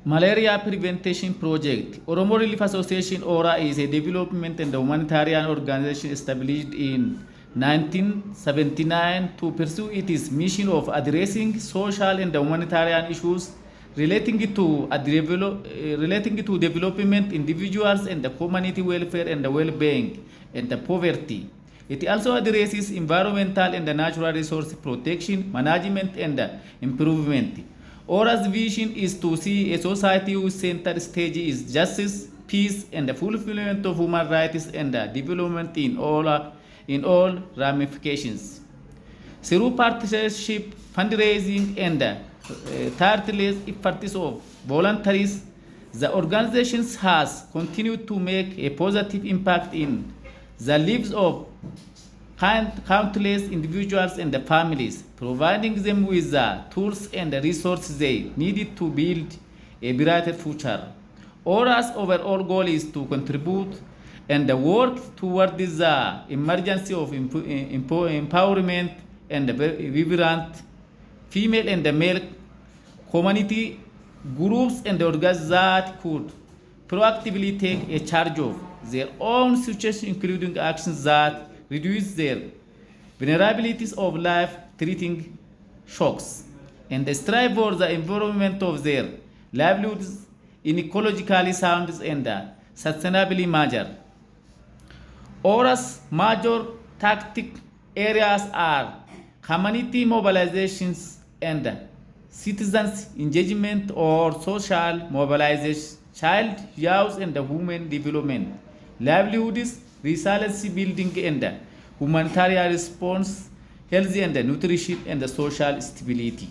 Malaria Prevention Project. Oromo Relief Association ORA is a development and humanitarian organization established in 1979 to pursue its mission of addressing social and humanitarian issues relating to development, individuals and the community welfare and the well-being and the poverty. It also addresses environmental and the natural resource protection, management and improvement. ORA's vision is to see a society whose center stage is justice, peace, and the fulfillment of human rights and development in all ramifications. Through partnership, fundraising, and tireless efforts of volunteers, the organization has continued to make a positive impact in the lives of countless individuals and families, providing them with the tools and the resources they needed to build a brighter future. ORA's overall goal is to contribute and work towards the emergence of empowerment and vibrant female and male community groups and organizations that could proactively take a charge of their own situation, including actions that reduce their vulnerabilities of life-threatening shocks, and strive for the environment of their livelihoods in ecologically sound and sustainably manner. ORA's major tactic areas are community mobilizations and citizens engagement or social mobilization, child, youth and women development, livelihoods, resilience building and humanitarian response, health and nutrition and social stability.